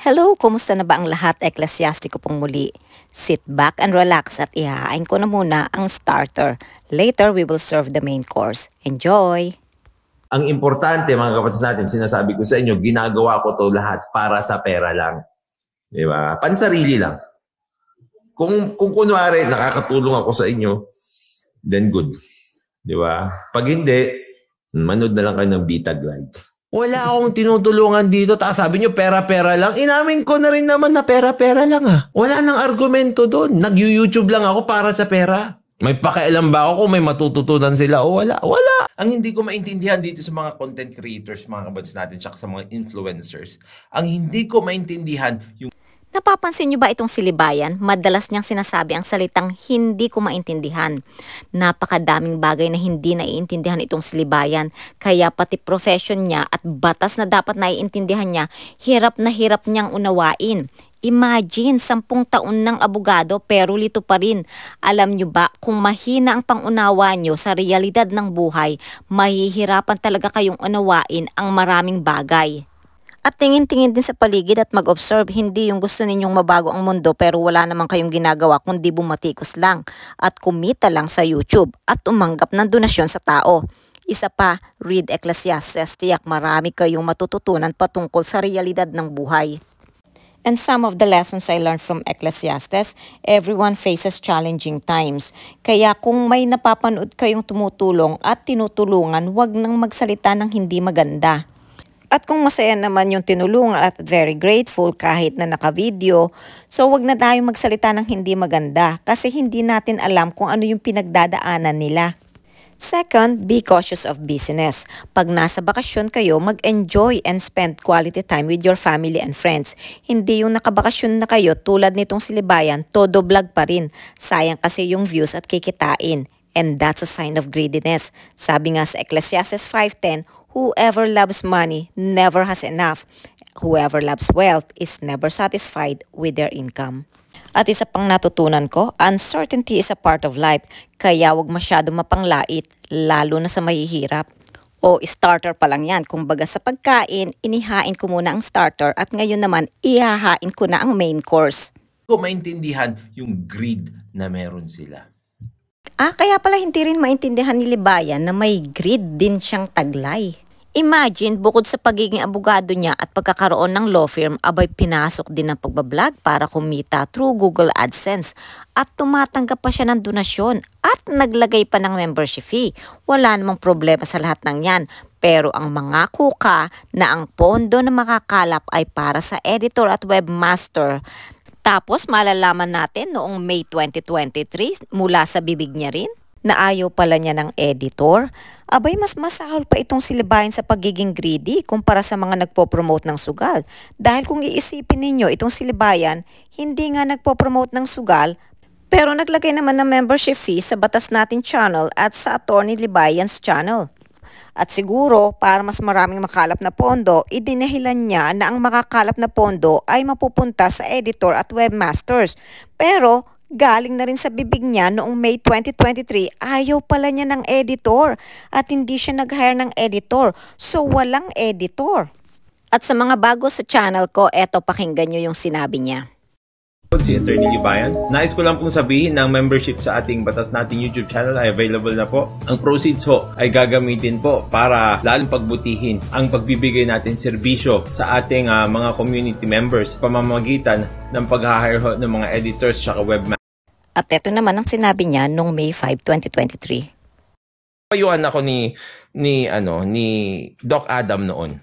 Hello, kumusta na ba ang lahat? Eklesyastiko pong muli. Sit back and relax at ihahain ko na muna ang starter. Later, we will serve the main course. Enjoy! Ang importante mga kapatid natin, sinasabi ko sa inyo, ginagawa ko to lahat para sa pera lang. Di ba? Pansarili lang. Kung kunwari nakakatulong ako sa inyo, then good. Di ba? Pag hindi, manood na lang kayo ng Bitag Live. Wala akong tinutulungan dito. Sabi nyo, pera-pera lang. Inamin ko na rin naman na pera-pera lang ah. Wala nang argumento doon. Nag-YouTube lang ako para sa pera. May pakialam ba ako kung may matututunan sila o wala? Wala. Ang hindi ko maintindihan dito sa mga content creators, mga kabads natin, tsaka sa mga influencers, ang hindi ko maintindihan yung Napapansin niyo ba itong si Libayan? Madalas niyang sinasabi ang salitang hindi ko maintindihan. Napakadaming bagay na hindi naiintindihan itong si Libayan. Kaya pati profession niya at batas na dapat naiintindihan niya, hirap na hirap niyang unawain. Imagine, 10 taon ng abogado pero lito pa rin. Alam nyo ba, kung mahina ang pangunawa nyo sa realidad ng buhay, mahihirapan talaga kayong unawain ang maraming bagay. At tingin-tingin din sa paligid at mag-observe, hindi yung gusto ninyong mabago ang mundo pero wala naman kayong ginagawa kundi bumatikos lang at kumita lang sa YouTube at umanggap ng donasyon sa tao. Isa pa, read Ecclesiastes, tiyak marami kayong matututunan patungkol sa realidad ng buhay. And some of the lessons I learned from Ecclesiastes, everyone faces challenging times. Kaya kung may napapanood kayong tumutulong at tinutulungan, wag nang magsalita ng hindi maganda. At kung masaya naman yung tinulungan at very grateful kahit na naka-video, so wag na tayo magsalita ng hindi maganda kasi hindi natin alam kung ano yung pinagdadaanan nila. Second, be cautious of business. Pag nasa bakasyon kayo, mag-enjoy and spend quality time with your family and friends. Hindi yung nakabakasyon na kayo tulad nitong si Libayan, todo vlog pa rin. Sayang kasi yung views at kikitain. And that's a sign of greediness. Sabi nga sa Ecclesiastes 5:10, whoever loves money never has enough. Whoever loves wealth is never satisfied with their income. At isa pang natutunan ko, uncertainty is a part of life, kaya wag masyado mapanglait, lalo na sa mahihirap. O starter pa lang yan, kumbaga sa pagkain, inihain ko muna ang starter at ngayon naman ihahain ko na ang main course. ko maintindihan yung greed na meron sila. Kaya pala hindi rin maintindihan ni Libayan na may greed din siyang taglay. Imagine, bukod sa pagiging abogado niya at pagkakaroon ng law firm, abay pinasok din ng pagbablog para kumita through Google AdSense. At tumatanggap pa siya ng donasyon at naglagay pa ng membership fee. Wala namang problema sa lahat ng yan. Pero ang mangako ka na ang pondo na makakalap ay para sa editor at webmaster. Tapos malalaman natin noong May 2023 mula sa bibig niya rin na ayaw pala niya ng editor. Abay mas masahol pa itong si Libayan sa pagiging greedy kumpara sa mga nagpo-promote ng sugal. Dahil kung iisipin ninyo itong si Libayan, hindi nga nagpo-promote ng sugal pero naglagay naman ng membership fee sa Batas Natin channel at sa Attorney Libayan's channel. At siguro, para mas maraming makalap na pondo, idinahilan niya na ang makakalap na pondo ay mapupunta sa editor at webmasters. Pero, galing na rin sa bibig niya noong May 2023, ayaw pala niya ng editor at hindi siya nag-hire ng editor. So, walang editor. At sa mga bago sa channel ko, eto pakinggan nyo yung sinabi niya. Si Attorney Libayan. Nais ko lang pong sabihin na ang membership sa ating Batas Natin YouTube channel ay available na po. Ang proceeds ho ay gagamitin po para lalong pagbutihin ang pagbibigay natin serbisyo sa ating mga community members pamamagitan ng pag-hire ho ng mga editors at webmasters. At ito naman ang sinabi niya noong May 5, 2023. Payuan ako ni Doc Adam noon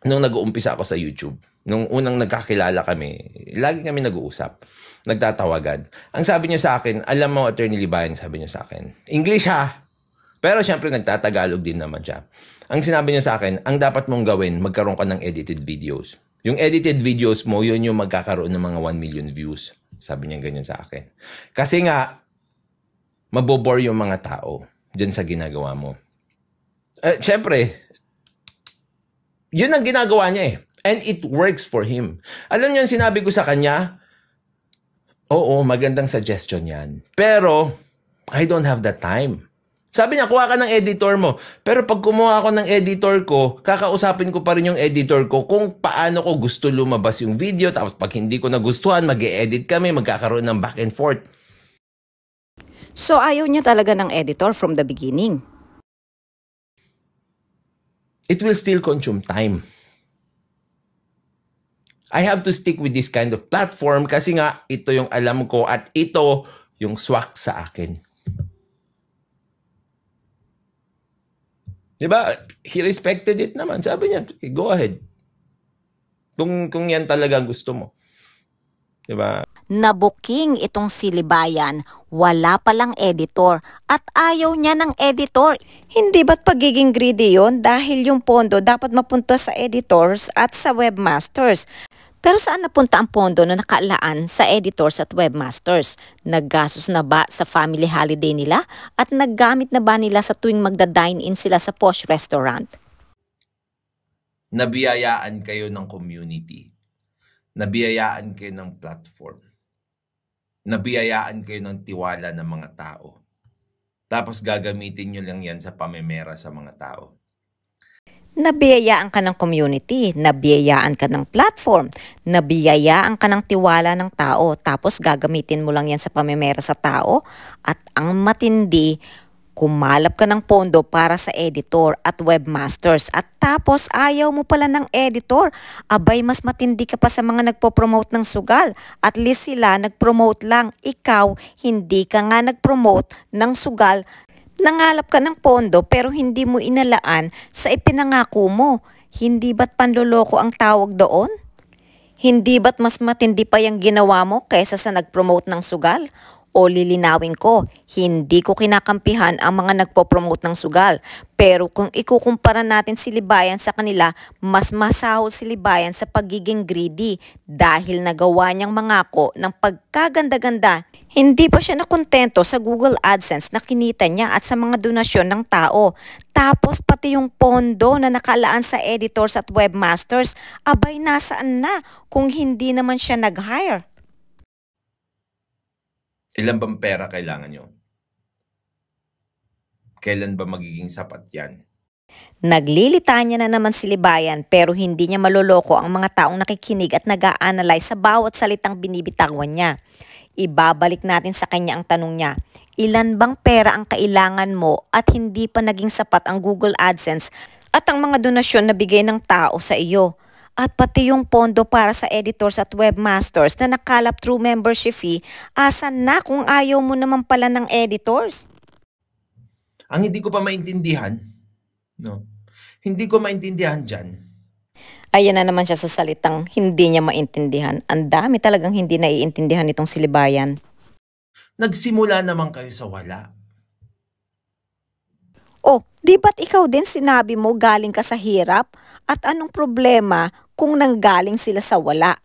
nung nag-uumpisa ako sa YouTube. Nung unang nagkakilala kami, lagi kami nag-uusap, nagtatawagan. Ang sabi niya sa akin, alam mo, Attorney Libayan, sabi niya sa akin, English ha, pero syempre nagtatagalog din naman siya. Ang sinabi niya sa akin, ang dapat mong gawin, magkaroon ka ng edited videos. Yung edited videos mo, yun yung magkakaroon ng mga 1 million views. Sabi niya ganyan sa akin. Kasi nga, mabobore yung mga tao dyan sa ginagawa mo. Syempre, yun ang ginagawa niya eh. And it works for him. Alam niyo yung sinabi ko sa kanya? Oo, magandang suggestion yan. Pero, I don't have the time. Sabi niya, kuha ka ng editor mo. Pero pag kumuha ako ng editor ko, kakausapin ko pa rin yung editor ko kung paano ko gusto lumabas yung video. Tapos pag hindi ko nagustuhan, mag-e-edit kami, magkakaroon ng back and forth. So ayaw niya talaga ng editor from the beginning. It will still consume time. I have to stick with this kind of platform kasi nga ito yung alam ko at ito yung swak sa akin. Diba? He respected it naman. Sabi niya, go ahead. Kung yan talaga gusto mo. Diba? Nabuking itong si Libayan, wala palang editor at ayaw niya ng editor. Hindi ba't pagiging greedy yon dahil yung pondo dapat mapunta sa editors at sa webmasters? Pero saan napunta ang pondo na nakaalaan sa editors at webmasters? Naggastos na ba sa family holiday nila? At naggamit na ba nila sa tuwing magda-dine-in sila sa posh restaurant? Nabiyayaan kayo ng community. Nabiyayaan kayo ng platform. Nabiyayaan kayo ng tiwala ng mga tao. Tapos gagamitin nyo lang yan sa pamemera sa mga tao. Nabiyayaan ka ng community, nabiyayaan ka ng platform, nabiyayaan ka ng tiwala ng tao, tapos gagamitin mo lang yan sa pamemera sa tao. At ang matindi, kumalap ka ng pondo para sa editor at webmasters at tapos ayaw mo pala ng editor. Abay, mas matindi ka pa sa mga nagpo-promote ng sugal. At least sila nag-promote lang, ikaw hindi ka nga nag-promote ng sugal. Nangalap ka ng pondo pero hindi mo inalaan sa ipinangako mo. Hindi ba't panloloko ang tawag doon? Hindi ba't mas matindi pa yung ginawa mo kaysa sa nag-promote ng sugal? O lilinawin ko, hindi ko kinakampihan ang mga nagpo-promote ng sugal. Pero kung ikukumpara natin si Libayan sa kanila, mas masahol si Libayan sa pagiging greedy dahil nagawa niyang mangako ng pagkaganda-ganda. Hindi pa siya nakontento sa Google AdSense na kinita niya at sa mga donasyon ng tao. Tapos pati yung pondo na nakalaan sa editors at webmasters, abay nasaan na kung hindi naman siya nag-hire? Ilan bang pera kailangan nyo? Kailan ba magiging sapat yan? Naglilitanya na naman si Libayan pero hindi niya maloloko ang mga taong nakikinig at nag-a-analyze sa bawat salitang binibitawan niya. Ibabalik natin sa kanya ang tanong niya, ilan bang pera ang kailangan mo at hindi pa naging sapat ang Google AdSense at ang mga donasyon na bigay ng tao sa iyo? At pati yung pondo para sa editors at webmasters na nakalap through membership fee, asan na kung ayaw mo naman pala ng editors? Ang hindi ko pa maintindihan, no? Hindi ko maintindihan dyan. Ayan na naman siya sa salitang hindi niya maintindihan. Ang dami talagang hindi naiintindihan itong si Libayan. Nagsimula naman kayo sa wala. Oh, di ba't ikaw din sinabi mo galing ka sa hirap? At anong problema kung nanggaling sila sa wala?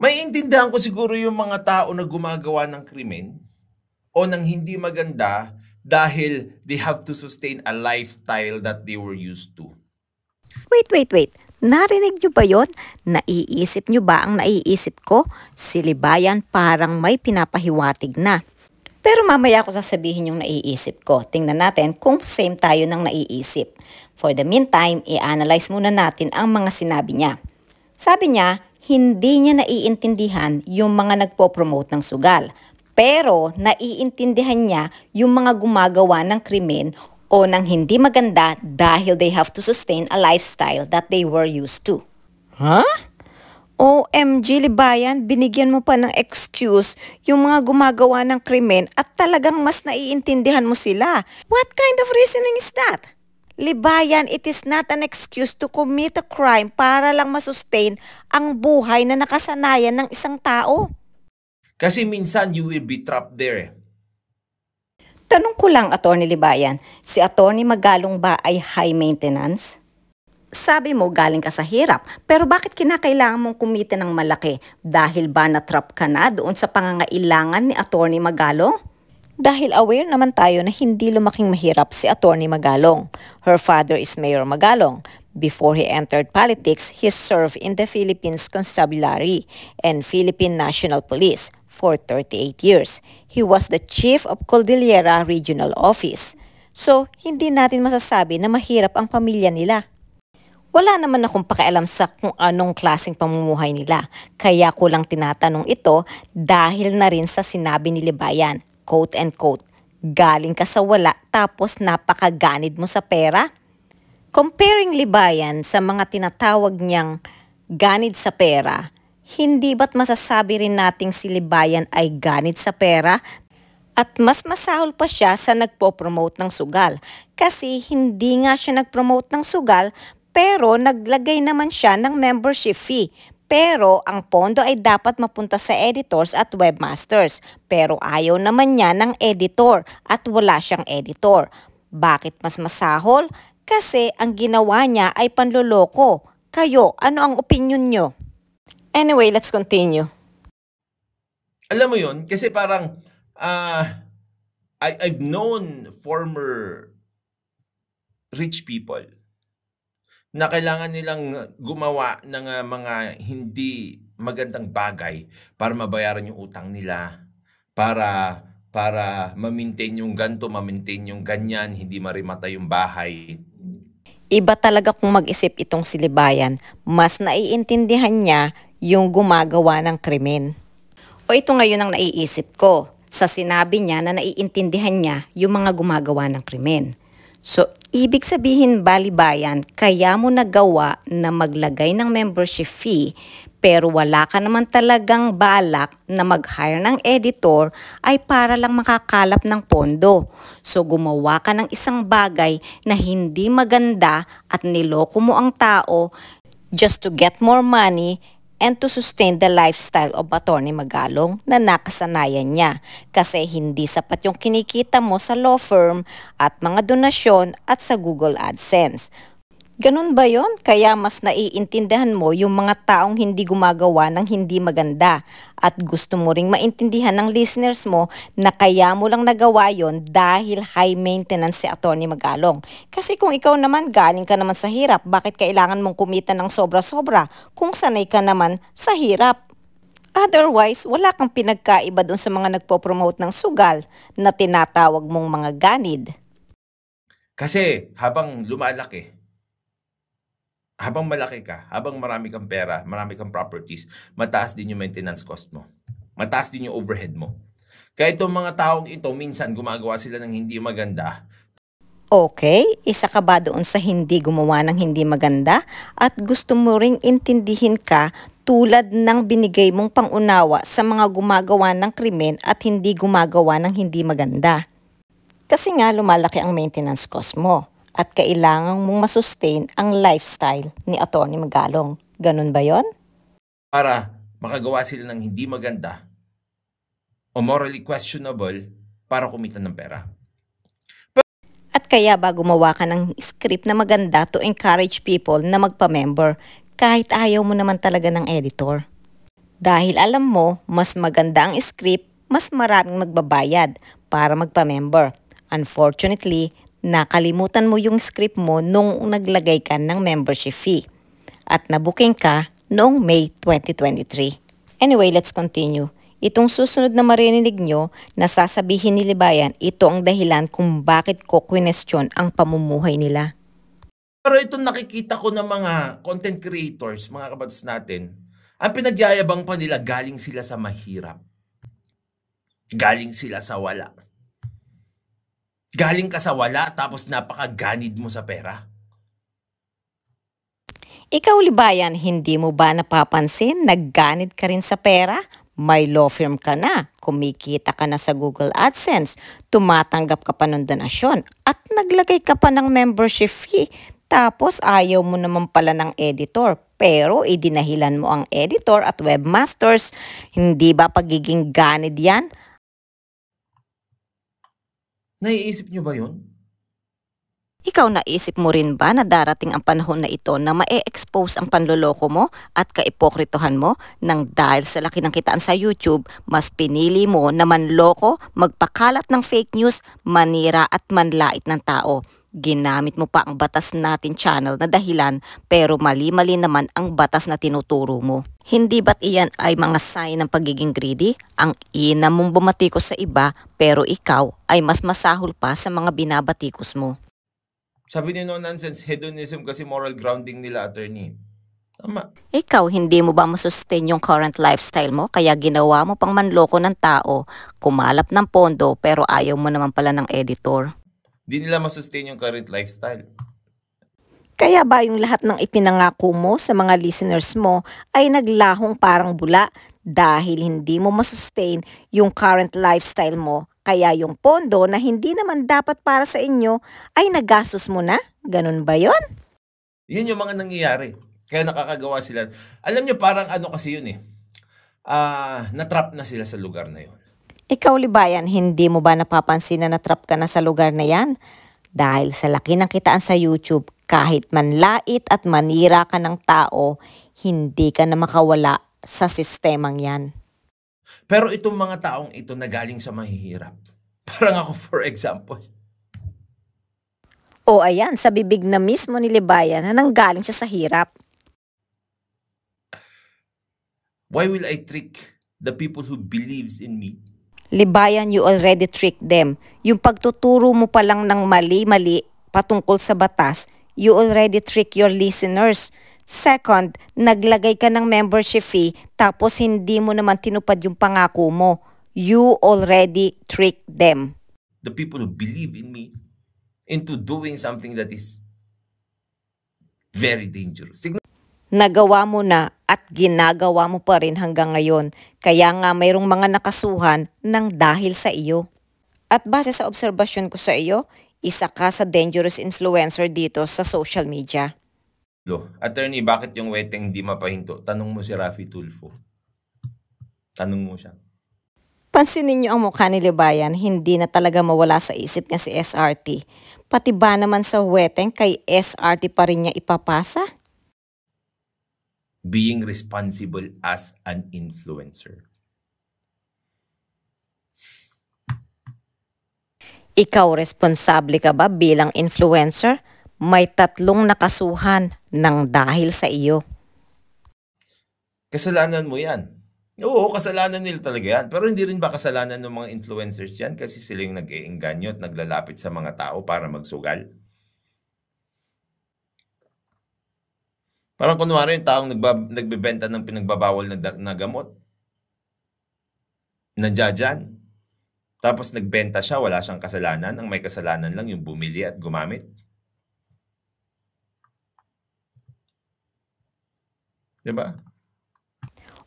Maiintindihan ko siguro yung mga tao na gumagawa ng krimen o ng hindi maganda dahil they have to sustain a lifestyle that they were used to. Wait. Narinig niyo ba yon? Naiisip niyo ba ang naiisip ko? Si Libayan parang may pinapahiwatig na. Pero mamaya ko sasabihin yung naiisip ko. Tingnan natin kung same tayo ng naiisip. For the meantime, i-analyze muna natin ang mga sinabi niya. Sabi niya, hindi niya naiintindihan yung mga nagpo-promote ng sugal. Pero naiintindihan niya yung mga gumagawa ng krimen o ng hindi maganda dahil they have to sustain a lifestyle that they were used to. Huh? OMG Libayan, binigyan mo pa ng excuse yung mga gumagawa ng krimen at talagang mas naiintindihan mo sila. What kind of reasoning is that? Libayan, it is not an excuse to commit a crime para lang masustain ang buhay na nakasanayan ng isang tao. Kasi minsan you will be trapped there. Tanong ko lang, Atty. Libayan, si Atty. Magalong ba ay high maintenance? Sabi mo galing ka sa hirap, pero bakit kinakailangan mong kumita ng malaki? Dahil ba na-trap ka na doon sa pangangailangan ni Atty. Magalong? Dahil aware naman tayo na hindi lumaking mahirap si Atty. Magalong. Her father is Mayor Magalong. Before he entered politics, he served in the Philippines Constabulary and Philippine National Police. for 38 years. He was the chief of Cordillera Regional Office. So, hindi natin masasabi na mahirap ang pamilya nila. Wala naman akong pakialam sa kung anong klaseng pamumuhay nila. Kaya ko lang tinatanong ito dahil na rin sa sinabi ni Libayan, quote and quote, galing ka sa wala tapos napakaganid mo sa pera? Comparing Libayan sa mga tinatawag niyang ganid sa pera, hindi ba't masasabi rin nating si Libayan ay ganid sa pera? At mas masahol pa siya sa nagpo-promote ng sugal. Kasi hindi nga siya nag-promote ng sugal, pero naglagay naman siya ng membership fee. Pero ang pondo ay dapat mapunta sa editors at webmasters. Pero ayaw naman niya ng editor at wala siyang editor. Bakit mas masahol? Kasi ang ginawa niya ay panloloko. Kayo, ano ang opinion nyo? Anyway, let's continue. Alam mo yun, kasi parang I've known former rich people na kailangan nilang gumawa ng mga hindi magandang bagay para mabayaran yung utang nila, para ma-maintain yung ganto, ma-maintain yung ganyan, hindi marimata yung bahay. Iba talaga kung mag-isip itong si Libayan, mas naiintindihan niya yung gumagawa ng krimen. O ito ngayon ang naiisip ko, sa sinabi niya na naiintindihan niya yung mga gumagawa ng krimen. So, ibig sabihin ba Libayan, kaya mo nagawa na maglagay ng membership fee pero wala ka naman talagang balak na mag-hire ng editor ay para lang makakalap ng pondo. So gumawa ka ng isang bagay na hindi maganda at niloko mo ang tao just to get more money and to sustain the lifestyle of Atty. Magalong na nakasanayan niya kasi hindi sapat yung kinikita mo sa law firm at mga donasyon at sa Google AdSense. Ganun ba yon? Kaya mas naiintindihan mo yung mga taong hindi gumagawa ng hindi maganda at gusto mo ring maintindihan ng listeners mo na kaya mo lang nagawa yon dahil high maintenance si Atty. Magalong. Kasi kung ikaw naman galing ka naman sa hirap, bakit kailangan mong kumita ng sobra-sobra kung sanay ka naman sa hirap? Otherwise, wala kang pinagkaiba dun sa mga nagpo-promote ng sugal na tinatawag mong mga ganid. Kasi habang lumalaki, habang malaki ka, habang marami kang pera, marami kang properties, mataas din yung maintenance cost mo. Mataas din yung overhead mo. Kaya itong mga taong ito, minsan gumagawa sila ng hindi maganda. Okay, isa ka ba doon sa hindi gumawa ng hindi maganda at gusto mo ring intindihin ka tulad ng binigay mong pangunawa sa mga gumagawa ng krimen at hindi gumagawa ng hindi maganda? Kasi nga lumalaki ang maintenance cost mo. At kailangan mong masustain ang lifestyle ni Atty. Magalong. Ganun ba yon? Para makagawa sila ng hindi maganda o morally questionable para kumita ng pera. At kaya ba gumawa ka ng script na maganda to encourage people na magpa-member kahit ayaw mo naman talaga ng editor? Dahil alam mo, mas maganda ang script, mas maraming magbabayad para magpa-member. Unfortunately, nakalimutan mo yung script mo nung naglagay ka ng membership fee at nabuking ka noong May 2023. Anyway, let's continue. Itong susunod na marinig nyo na sasabihin ni Libayan, ito ang dahilan kung bakit ko kwinestyon ang pamumuhay nila. Pero itong nakikita ko ng mga content creators, mga kabatas natin, ang pinagyayabang pa nila galing sila sa mahirap. Galing sila sa wala. Galing ka sa wala tapos napakaganid mo sa pera. Ikaw Libayan, hindi mo ba napapansin nagganid ka rin sa pera? May law firm ka na, kumikita ka na sa Google AdSense, tumatanggap ka pa ng donasyon at naglagay ka pa ng membership fee. Tapos ayaw mo naman pala ng editor pero idinahilan mo ang editor at webmasters. Hindi ba pagiging ganid yan? Naiisip nyo ba yun? Ikaw naisip mo rin ba na darating ang panahon na ito na ma-expose ang panloloko mo at kaipokritohan mo nang dahil sa laki ng kitaan sa YouTube, mas pinili mo na manloko, magpakalat ng fake news, manira at manlait ng tao. Ginamit mo pa ang batas natin channel na dahilan pero mali-mali naman ang batas na tinuturo mo. Hindi ba't iyan ay mga sign ng pagiging greedy? Ang ina mong bumatikos sa iba pero ikaw ay mas masahol pa sa mga binabatikos mo. Sabi ni No Nonsense, hedonism kasi moral grounding nila, attorney. Tama. Ikaw, hindi mo ba masustain yung current lifestyle mo kaya ginawa mo pang manloko ng tao, kumalap ng pondo pero ayaw mo naman pala ng editor? Di nila masustain yung current lifestyle. Kaya ba yung lahat ng ipinangako mo sa mga listeners mo ay naglahong parang bula dahil hindi mo masustain yung current lifestyle mo? Kaya yung pondo na hindi naman dapat para sa inyo ay nagastos mo na? Ganun ba yon? Yun yung mga nangyayari. Kaya nakakagawa sila. Alam nyo, parang ano kasi yun eh. Natrap na sila sa lugar na yun. Ikaw, Libayan, hindi mo ba napapansin na natrap ka na sa lugar na yan? Dahil sa laki ng kitaan sa YouTube, kahit manlait at manira ka ng tao, hindi ka na makawala sa sistemang yan. Pero itong mga taong ito na galing sa mahihirap. Parang ako, for example. O ayan, sa bibig na mismo ni Libayan na nanggaling siya sa hirap. Why will I trick the people who believes in me? Libayan, you already tricked them. Yung pagtuturo mo pa lang ng mali-mali patungkol sa batas, you already trick your listeners. Second, naglagay ka ng membership fee tapos hindi mo naman tinupad yung pangako mo. You already tricked them. The people who believe in me into doing something that is very dangerous. Nagawa mo na at ginagawa mo pa rin hanggang ngayon. Kaya nga mayroong mga nakasuhan ng dahil sa iyo. At base sa obserbasyon ko sa iyo, isa ka sa dangerous influencer dito sa social media. Attorney, bakit yung weteng hindi mapahinto? Tanong mo si Raffy Tulfo. Tanong mo siya. Pansinin niyo ang mukha ni Libayan, hindi na talaga mawala sa isip niya si SRT. Pati ba naman sa weteng kay SRT pa rin niya ipapasa? Being responsible as an influencer. Ikaw, responsable ka ba bilang influencer? May 3 nakasuhan ng dahil sa iyo. Kasalanan mo yan. Oo, kasalanan nila talaga yan. Pero hindi rin ba kasalanan ng mga influencers yan? Kasi sila yung nag-iengganyo at naglalapit sa mga tao para magsugal. Parang kunwari yung taong nagbebenta ng pinagbabawal na gamot. Nandiyan dyan. Tapos nagbenta siya, wala siyang kasalanan. Ang may kasalanan lang yung bumili at gumamit. Diba?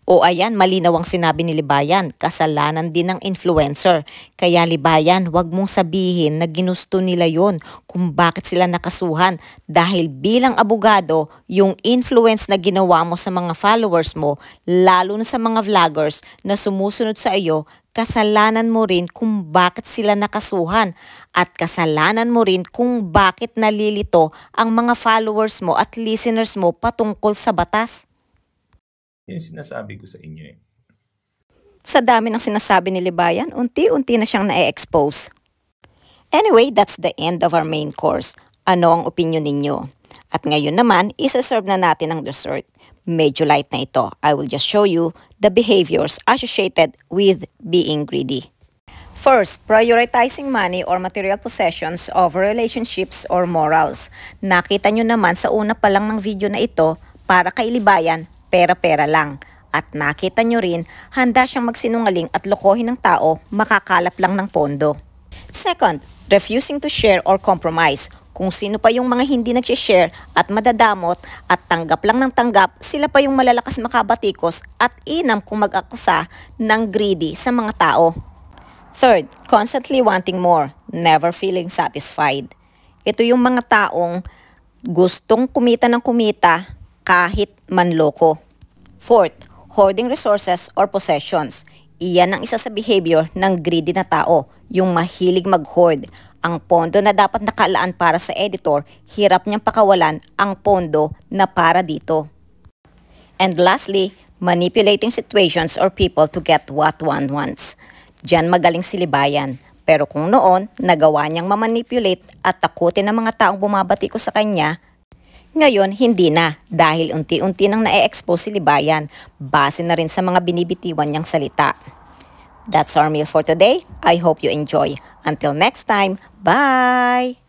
O ayan, malinaw ang sinabi ni Libayan, kasalanan din ng influencer. Kaya Libayan, wag mong sabihin na ginusto nila yon kung bakit sila nakasuhan. Dahil bilang abogado, yung influence na ginawa mo sa mga followers mo, lalo na sa mga vloggers na sumusunod sa iyo, kasalanan mo rin kung bakit sila nakasuhan. At kasalanan mo rin kung bakit nalilito ang mga followers mo at listeners mo patungkol sa batas. Yung sinasabi ko sa inyo eh. Sa dami ng sinasabi ni Libayan, unti-unti na siyang na-expose. Anyway, that's the end of our main course. Ano ang opinion ninyo? At ngayon naman, isa-serve na natin ang dessert. Medyo light na ito. I will just show you the behaviors associated with being greedy. First, prioritizing money or material possessions over relationships or morals. Nakita nyo naman sa una pa lang ng video na ito, para kay Libayan, pera-pera lang. At nakita nyo rin, handa siyang magsinungaling at lokohin ng tao, makakalap lang ng pondo. Second, refusing to share or compromise. Kung sino pa yung mga hindi nag-share at madadamot at tanggap lang ng tanggap, sila pa yung malalakas makabatikos at inam kung mag-akusa ng greedy sa mga tao. Third, constantly wanting more, never feeling satisfied. Ito yung mga taong gustong kumita ng kumita kahit manloko. Fourth, hoarding resources or possessions. Iyan ang isa sa behavior ng greedy na tao, yung mahilig mag-hoard. Ang pondo na dapat nakalaan para sa editor, hirap niyang pakawalan ang pondo na para dito. And lastly, manipulating situations or people to get what one wants. Diyan magaling si Libayan. Pero kung noon, nagawa niyang mamanipulate at takutin ng mga taong bumabati ko sa kanya, ngayon hindi na dahil unti-unti nang na-expose si Libayan base na rin sa mga binibitiwan niyang salita. That's our meal for today. I hope you enjoy. Until next time, bye!